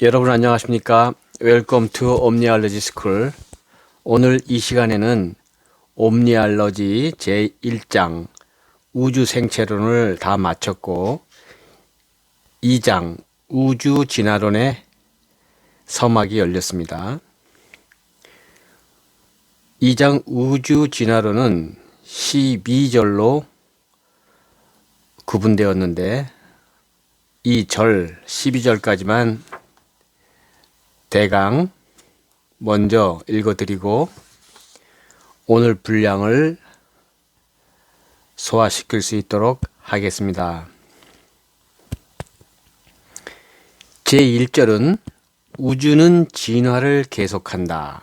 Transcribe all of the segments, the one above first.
여러분 안녕하십니까? 웰컴 투 옴니알러지 스쿨. 오늘 이 시간에는 옴니알러지 제1장 우주 생체론을 다 마쳤고 2장 우주 진화론의 서막이 열렸습니다. 2장 우주 진화론은 12절로 구분되었는데 이 절 12절까지만 대강 먼저 읽어드리고 오늘 분량을 소화시킬 수 있도록 하겠습니다. 제1절은 우주는 진화를 계속한다.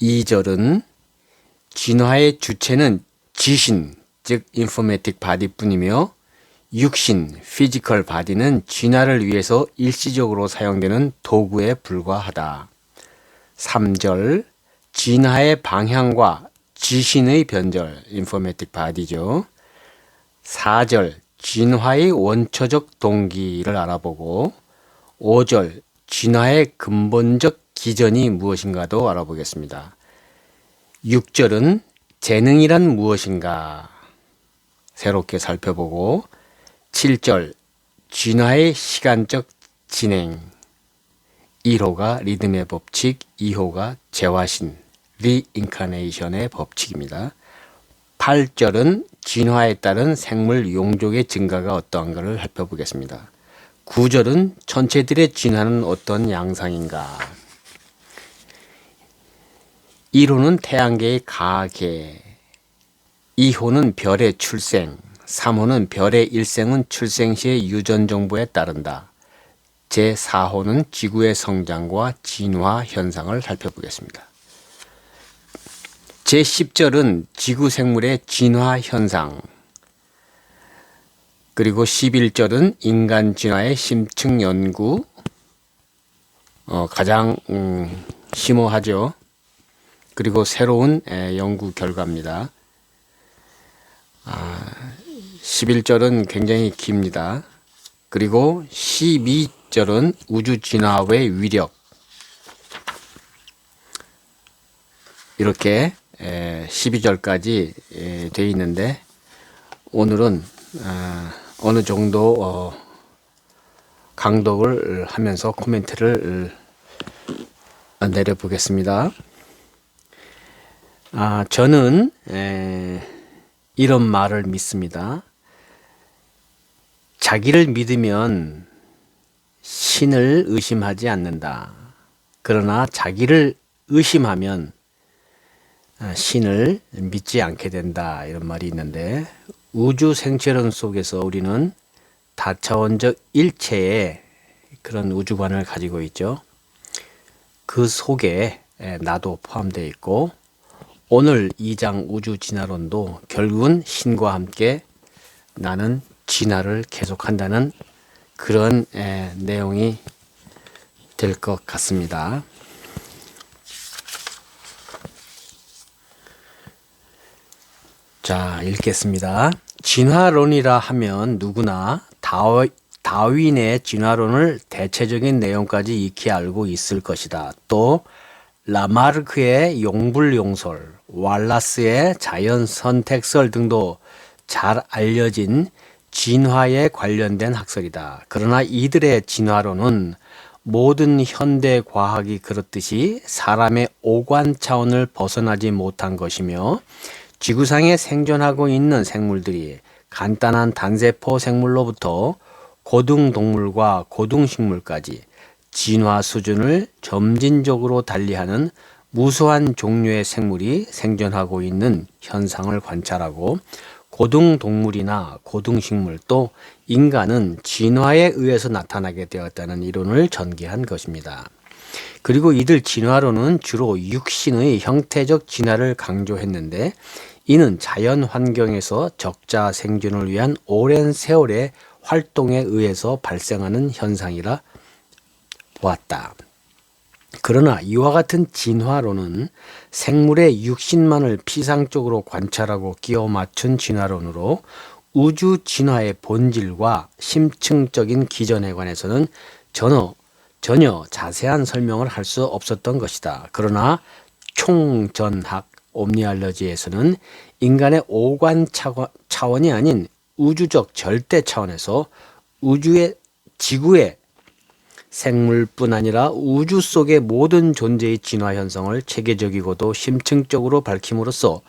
2절은 진화의 주체는 지신, 즉 인포메틱 바디뿐이며 육신, 피지컬 바디는 진화를 위해서 일시적으로 사용되는 도구에 불과하다. 3절, 진화의 방향과 지신의 변절, 인포메틱 바디죠. 4절, 진화의 원초적 동기를 알아보고 5절, 진화의 근본적 기전이 무엇인가도 알아보겠습니다. 6절은 재능이란 무엇인가 새롭게 살펴보고 7절 진화의 시간적 진행 1호가 리듬의 법칙, 2호가 재화신, 리인카네이션의 법칙입니다. 8절은 진화에 따른 생물 용족의 증가가 어떠한가를 살펴보겠습니다. 9절은 천체들의 진화는 어떤 양상인가 1호는 태양계의 가계 2호는 별의 출생 3호는 별의 일생은 출생 시의 유전 정보에 따른다. 제4호는 지구의 성장과 진화 현상을 살펴보겠습니다. 제10절은 지구 생물의 진화 현상 그리고 11절은 인간 진화의 심층 연구 가장 심오하죠. 그리고 새로운 연구 결과입니다. 11절은 굉장히 깁니다. 그리고 12절은 우주 진화의 위력 이렇게 12절까지 되어 있는데 오늘은 어느 정도 강독을 하면서 코멘트를 내려보겠습니다. 저는 이런 말을 믿습니다. 자기를 믿으면 신을 의심하지 않는다. 그러나 자기를 의심하면 신을 믿지 않게 된다. 이런 말이 있는데 우주 생체론 속에서 우리는 다차원적 일체의 그런 우주관을 가지고 있죠. 그 속에 나도 포함되어 있고 오늘 2장 우주 진화론도 결국은 신과 함께 나는 진화를 계속한다는 그런 내용이 될 것 같습니다. 자, 읽겠습니다. 진화론이라 하면 누구나 다윈의 진화론을 대체적인 내용까지 익히 알고 있을 것이다. 또 라마르크의 용불용설, 왈라스의 자연선택설 등도 잘 알려진 진화에 관련된 학설이다. 그러나 이들의 진화론은 모든 현대 과학이 그렇듯이 사람의 오관 차원을 벗어나지 못한 것이며 지구상에 생존하고 있는 생물들이 간단한 단세포 생물로부터 고등동물과 고등식물까지 진화 수준을 점진적으로 달리하는 무수한 종류의 생물이 생존하고 있는 현상을 관찰하고 고등동물이나 고등식물 또 인간은 진화에 의해서 나타나게 되었다는 이론을 전개한 것입니다. 그리고 이들 진화론은 주로 육신의 형태적 진화를 강조했는데 이는 자연 환경에서 적자 생존을 위한 오랜 세월의 활동에 의해서 발생하는 현상이라 보았다. 그러나 이와 같은 진화론은 생물의 육신만을 피상적으로 관찰하고 끼워 맞춘 진화론으로 우주 진화의 본질과 심층적인 기전에 관해서는 전혀 전혀 자세한 설명을 할 수 없었던 것이다. 그러나 총전학 옴니알러지에서는 인간의 오관 차원이 아닌 우주적 절대 차원에서 지구의 생물뿐 아니라 우주 속의 모든 존재의 진화 현상을 체계적이고도 심층적으로 밝힘으로써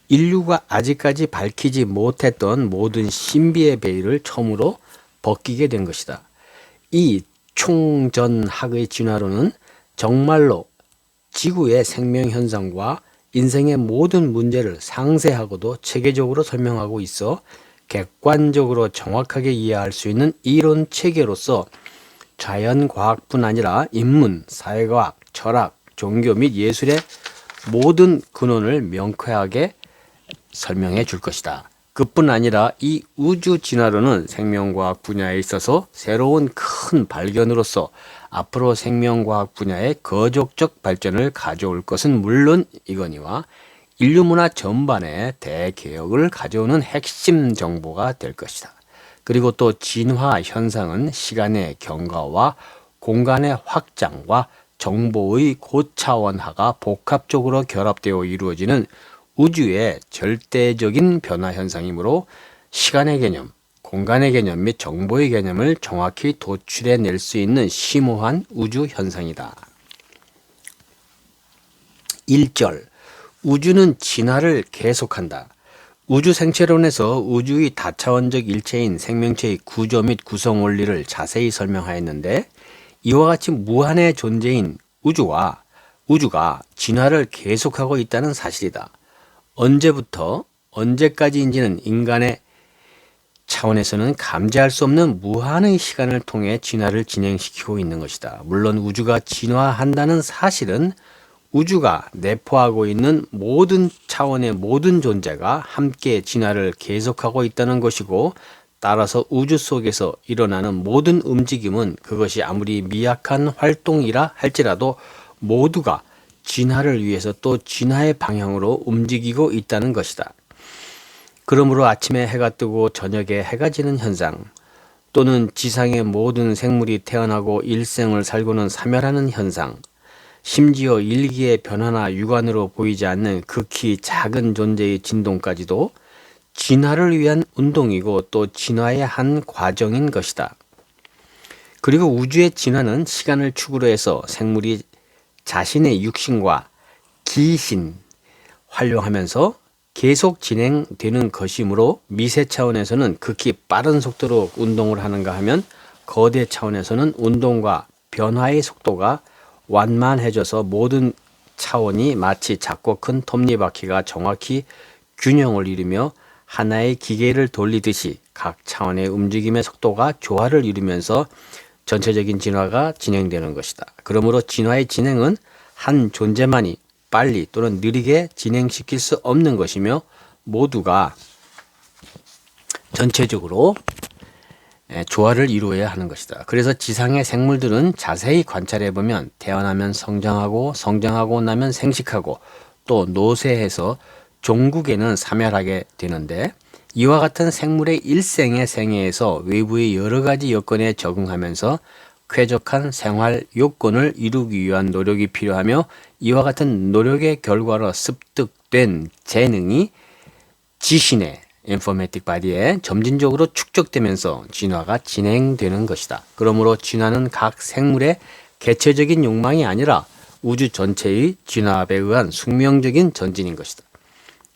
인류가 아직까지 밝히지 못했던 모든 신비의 베일을 처음으로 벗기게 된 것이다. 이 총전학의 진화론은 정말로 지구의 생명 현상과 인생의 모든 문제를 상세하고도 체계적으로 설명하고 있어 객관적으로 정확하게 이해할 수 있는 이론 체계로서 자연과학뿐 아니라 인문, 사회과학, 철학, 종교 및 예술의 모든 근원을 명쾌하게 설명해 줄 것이다. 그뿐 아니라 이 우주 진화론은 생명과학 분야에 있어서 새로운 큰 발견으로서 앞으로 생명과학 분야의 거족적 발전을 가져올 것은 물론이거니와 인류 문화 전반에 대개혁을 가져오는 핵심 정보가 될 것이다. 그리고 또 진화 현상은 시간의 경과와 공간의 확장과 정보의 고차원화가 복합적으로 결합되어 이루어지는 우주의 절대적인 변화 현상이므로 시간의 개념, 공간의 개념 및 정보의 개념을 정확히 도출해낼 수 있는 심오한 우주 현상이다. 1절 우주는 진화를 계속한다. 우주 생체론에서 우주의 다차원적 일체인 생명체의 구조 및 구성 원리를 자세히 설명하였는데 이와 같이 무한의 존재인 우주가 진화를 계속하고 있다는 사실이다. 언제부터 언제까지인지는 인간의 차원에서는 감지할 수 없는 무한의 시간을 통해 진화를 진행시키고 있는 것이다. 물론 우주가 진화한다는 사실은 우주가 내포하고 있는 모든 차원의 모든 존재가 함께 진화를 계속하고 있다는 것이고, 따라서 우주 속에서 일어나는 모든 움직임은 그것이 아무리 미약한 활동이라 할지라도 모두가 진화를 위해서 또 진화의 방향으로 움직이고 있다는 것이다. 그러므로 아침에 해가 뜨고 저녁에 해가 지는 현상, 또는 지상의 모든 생물이 태어나고 일생을 살고는 사멸하는 현상, 심지어 일기의 변화나 육안으로 보이지 않는 극히 작은 존재의 진동까지도 진화를 위한 운동이고 또 진화의 한 과정인 것이다. 그리고 우주의 진화는 시간을 축으로 해서 생물이 자신의 육신과 기신 활용하면서 계속 진행되는 것이므로 미세 차원에서는 극히 빠른 속도로 운동을 하는가 하면 거대 차원에서는 운동과 변화의 속도가 완만해져서 모든 차원이 마치 작고 큰 톱니바퀴가 정확히 균형을 이루며 하나의 기계를 돌리듯이 각 차원의 움직임의 속도가 조화를 이루면서 전체적인 진화가 진행되는 것이다. 그러므로 진화의 진행은 한 존재만이 빨리 또는 느리게 진행시킬 수 없는 것이며 모두가 전체적으로 조화를 이루어야 하는 것이다. 그래서 지상의 생물들은 자세히 관찰해보면 태어나면 성장하고 나면 생식하고 또 노쇠해서 종국에는 사멸하게 되는데, 이와 같은 생물의 일생의 생애에서 외부의 여러 가지 여건에 적응하면서 쾌적한 생활 요건을 이루기 위한 노력이 필요하며, 이와 같은 노력의 결과로 습득된 재능이 지신의 인포메틱 바디에 점진적으로 축적되면서 진화가 진행되는 것이다. 그러므로 진화는 각 생물의 개체적인 욕망이 아니라 우주 전체의 진화에 의한 숙명적인 전진인 것이다.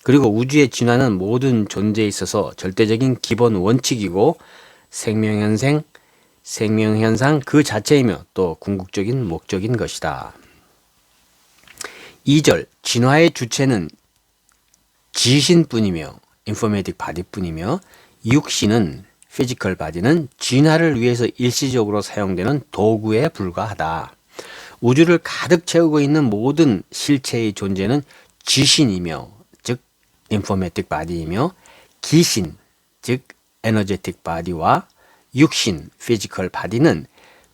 그리고 우주의 진화는 모든 존재에 있어서 절대적인 기본 원칙이고 생명현상 그 자체이며 또 궁극적인 목적인 것이다. 2절 진화의 주체는 지신뿐이며 인포메틱 바디뿐이며 육신은 피지컬 바디는 진화를 위해서 일시적으로 사용되는 도구에 불과하다. 우주를 가득 채우고 있는 모든 실체의 존재는 지신이며 즉 인포메틱 바디이며 기신 즉 에너제틱 바디와 육신 피지컬 바디는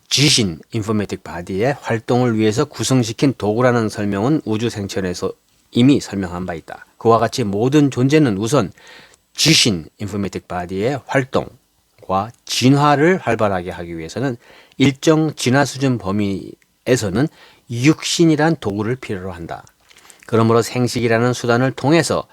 지신 인포메틱 바디의 활동을 위해서 구성시킨 도구라는 설명은 우주 생천에서 이미 설명한 바 있다. 그와 같이 모든 존재는 우선 지신 인포메틱 바디의 활동과 진화를 활발하게 하기 위해서는 일정 진화 수준 범위에서는 육신이란 도구를 필요로 한다. 그러므로 생식이라는 수단을 통해서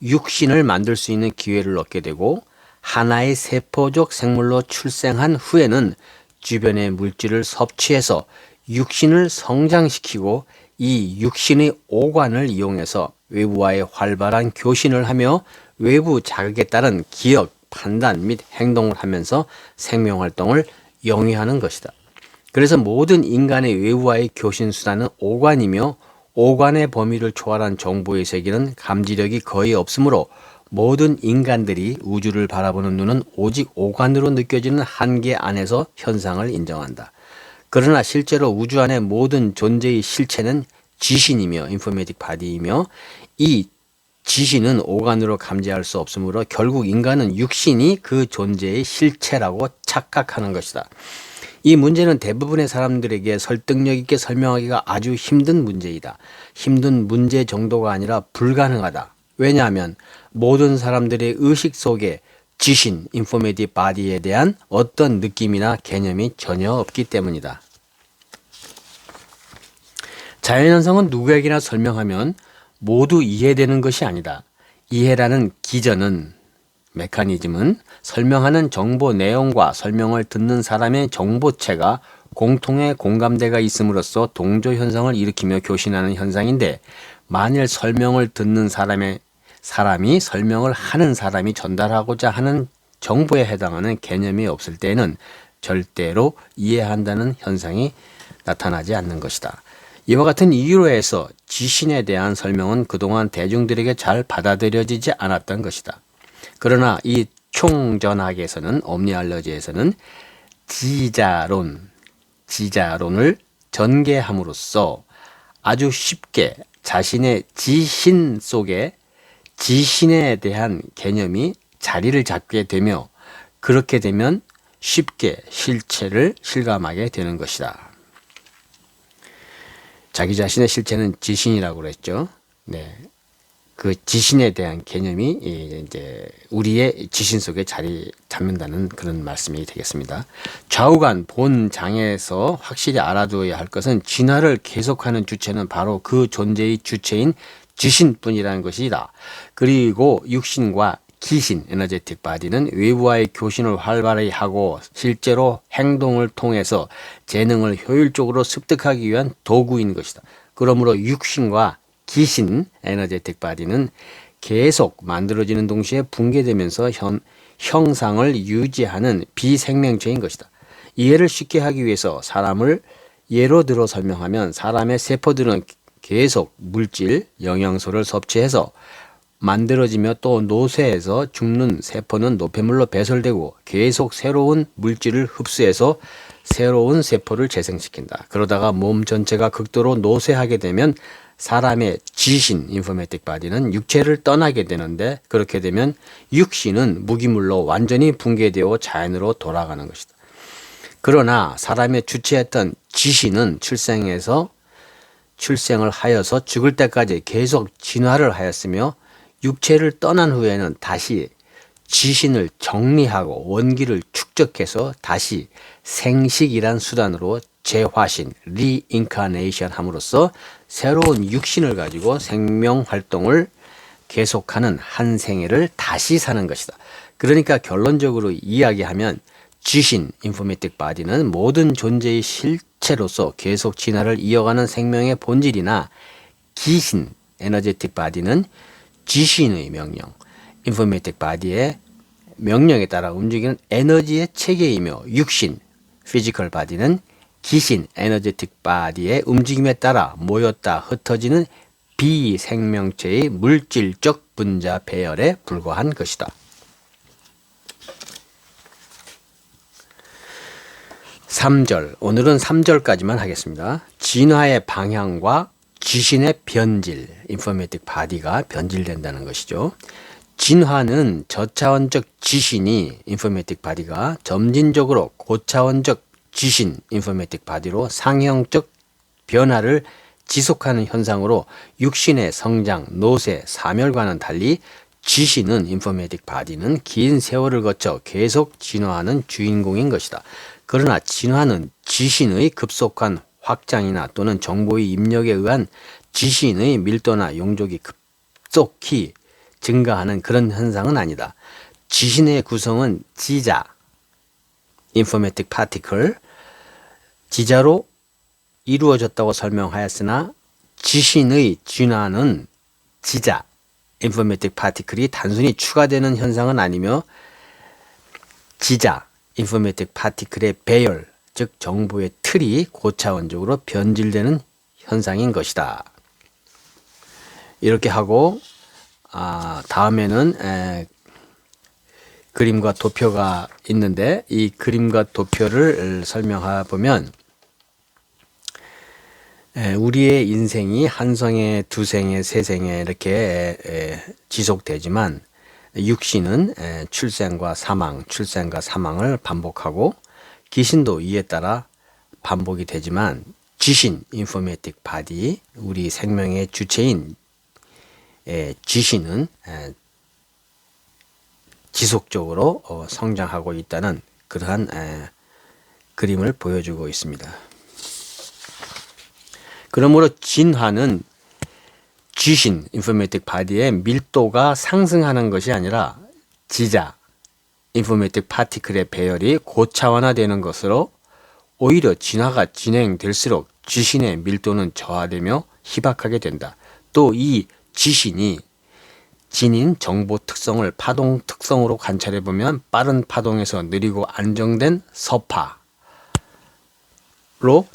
육신을 만들 수 있는 기회를 얻게 되고 하나의 세포적 생물로 출생한 후에는 주변의 물질을 섭취해서 육신을 성장시키고 이 육신의 오관을 이용해서 외부와의 활발한 교신을 하며 외부 자극에 따른 기억, 판단 및 행동을 하면서 생명활동을 영위하는 것이다. 그래서 모든 인간의 외부와의 교신 수단은 오관이며 오관의 범위를 초월한 정보의 세계는 감지력이 거의 없으므로 모든 인간들이 우주를 바라보는 눈은 오직 오관으로 느껴지는 한계 안에서 현상을 인정한다. 그러나 실제로 우주 안의 모든 존재의 실체는 지신이며 인포메틱 바디이며 이 지신은 오관으로 감지할 수 없으므로 결국 인간은 육신이 그 존재의 실체라고 착각하는 것이다. 이 문제는 대부분의 사람들에게 설득력 있게 설명하기가 아주 힘든 문제이다. 힘든 문제 정도가 아니라 불가능하다. 왜냐하면 모든 사람들의 의식 속에 지신, 인포메틱 바디에 대한 어떤 느낌이나 개념이 전혀 없기 때문이다. 자연현상은 누구에게나 설명하면 모두 이해되는 것이 아니다. 이해라는 기전은, 메커니즘은 설명하는 정보 내용과 설명을 듣는 사람의 정보체가 공통의 공감대가 있음으로써 동조현상을 일으키며 교신하는 현상인데, 만일 설명을 듣는 사람이 설명을 하는 사람이 전달하고자 하는 정보에 해당하는 개념이 없을 때에는 절대로 이해한다는 현상이 나타나지 않는 것이다. 이와 같은 이유로 해서 지신에 대한 설명은 그동안 대중들에게 잘 받아들여지지 않았던 것이다. 그러나 이 총전학에서는, 옴니알러지에서는 지자론을 전개함으로써 아주 쉽게 자신의 지신 속에 지신에 대한 개념이 자리를 잡게 되며, 그렇게 되면 쉽게 실체를 실감하게 되는 것이다. 자기 자신의 실체는 지신이라고 그랬죠. 네. 그 지신에 대한 개념이 이제 우리의 지신 속에 자리 잡는다는 그런 말씀이 되겠습니다. 좌우간 본 장에서 확실히 알아두어야 할 것은 진화를 계속하는 주체는 바로 그 존재의 주체인 지신뿐이라는 것이다. 그리고 육신과 기신, 에너제틱 바디는 외부와의 교신을 활발히 하고 실제로 행동을 통해서 재능을 효율적으로 습득하기 위한 도구인 것이다. 그러므로 육신과 기신, 에너제틱 바디는 계속 만들어지는 동시에 붕괴되면서 형상을 유지하는 비생명체인 것이다. 이해를 쉽게 하기 위해서 사람을 예로 들어 설명하면, 사람의 세포들은 계속 물질, 영양소를 섭취해서 만들어지며 또 노쇠해서 죽는 세포는 노폐물로 배설되고 계속 새로운 물질을 흡수해서 새로운 세포를 재생시킨다. 그러다가 몸 전체가 극도로 노쇠하게 되면 사람의 지신, 인포메틱 바디는 육체를 떠나게 되는데, 그렇게 되면 육신은 무기물로 완전히 붕괴되어 자연으로 돌아가는 것이다. 그러나 사람의 주체했던 지신은 출생을 하여서 죽을 때까지 계속 진화를 하였으며, 육체를 떠난 후에는 다시 지신을 정리하고 원기를 축적해서 다시 생식이란 수단으로 재화신, 리인카네이션 함으로써 새로운 육신을 가지고 생명 활동을 계속하는 한 생애를 다시 사는 것이다. 그러니까 결론적으로 이야기하면 지신, 인포메틱 바디는 모든 존재의 실체로서 계속 진화를 이어가는 생명의 본질이나, 기신, 에너제틱 바디는 지신의 명령, 인포메틱 바디의 명령에 따라 움직이는 에너지의 체계이며, 육신, 피지컬 바디는 기신, 에너제틱 바디의 움직임에 따라 모였다 흩어지는 비생명체의 물질적 분자 배열에 불과한 것이다. 3절, 오늘은 3절까지만 하겠습니다. 진화의 방향과 지신의 변질, 인포메틱 바디가 변질된다는 것이죠. 진화는 저차원적 지신이, 인포메틱 바디가 점진적으로 고차원적 지신, 인포메틱 바디로 상형적 변화를 지속하는 현상으로 육신의 성장, 노쇠, 사멸과는 달리 지신은 인포메틱 바디는 긴 세월을 거쳐 계속 진화하는 주인공인 것이다. 그러나 진화는 지신의 급속한 확장이나 또는 정보의 입력에 의한 지신의 밀도나 용적이 급속히 증가하는 그런 현상은 아니다. 지신의 구성은 지자, 인포메틱 파티클, 지자로 이루어졌다고 설명하였으나 지신의 진화는 지자, 인포메틱 파티클이 단순히 추가되는 현상은 아니며 지자, 인포메틱 파티클의 배열, 즉 정보의 틀이 고차원적으로 변질되는 현상인 것이다. 이렇게 하고 다음에는 그림과 도표가 있는데 이 그림과 도표를 설명해 보면 우리의 인생이 한 생에, 두 생에, 세 생에 이렇게 지속되지만 육신은 출생과 사망, 출생과 사망을 반복하고 귀신도 이에 따라 반복이 되지만 지신, 인포메틱 바디, 우리 생명의 주체인 지신은 지속적으로 성장하고 있다는 그러한 그림을 보여주고 있습니다. 그러므로 진화는 지신, 인포메틱 바디의 밀도가 상승하는 것이 아니라 지자, 인포메틱 파티클의 배열이 고차원화되는 것으로 오히려 진화가 진행될수록 지신의 밀도는 저하되며 희박하게 된다. 또 이 지신이 지닌 정보 특성을 파동 특성으로 관찰해 보면 빠른 파동에서 느리고 안정된 서파로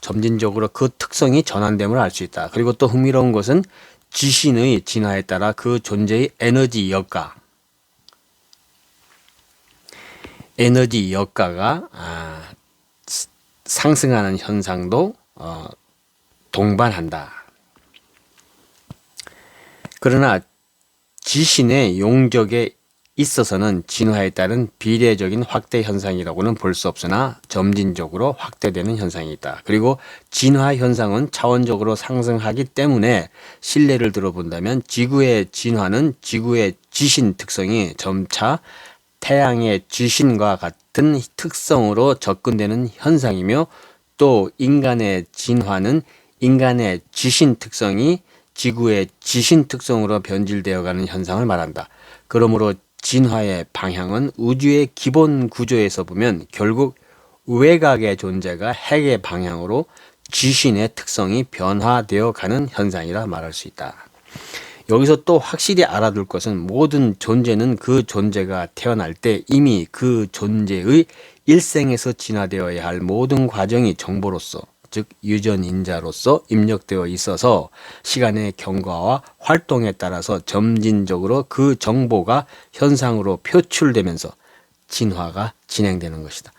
점진적으로 그 특성이 전환됨을 알 수 있다. 그리고 또 흥미로운 것은 지신의 진화에 따라 그 존재의 에너지 역가가 상승하는 현상도 동반한다. 그러나 지신의 용적에 있어서는 진화에 따른 비례적인 확대 현상이라고는 볼 수 없으나 점진적으로 확대되는 현상이 있다. 그리고 진화 현상은 차원적으로 상승하기 때문에 실례를 들어본다면 지구의 진화는 지구의 지신 특성이 점차 태양의 지신과 같은 특성으로 접근되는 현상이며 또 인간의 진화는 인간의 지신 특성이 지구의 지신 특성으로 변질되어가는 현상을 말한다. 그러므로 진화의 방향은 우주의 기본 구조에서 보면 결국 외곽의 존재가 핵의 방향으로 지신의 특성이 변화되어 가는 현상이라 말할 수 있다. 여기서 또 확실히 알아둘 것은 모든 존재는 그 존재가 태어날 때 이미 그 존재의 일생에서 진화되어야 할 모든 과정이 정보로서 즉 유전인자로서 입력되어 있어서 시간의 경과와 활동에 따라서 점진적으로 그 정보가 현상으로 표출되면서 진화가 진행되는 것이다.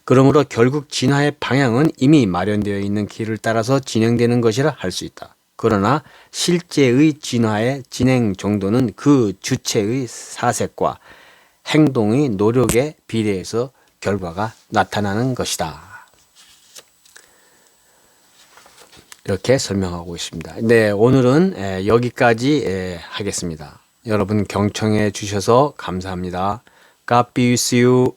그러므로 결국 진화의 방향은 이미 마련되어 있는 길을 따라서 진행되는 것이라 할 수 있다. 그러나 실제의 진화의 진행 정도는 그 주체의 사색과 행동의 노력에 비례해서 결과가 나타나는 것이다. 이렇게 설명하고 있습니다. 네, 오늘은 여기까지 하겠습니다. 여러분 경청해 주셔서 감사합니다. God be with you.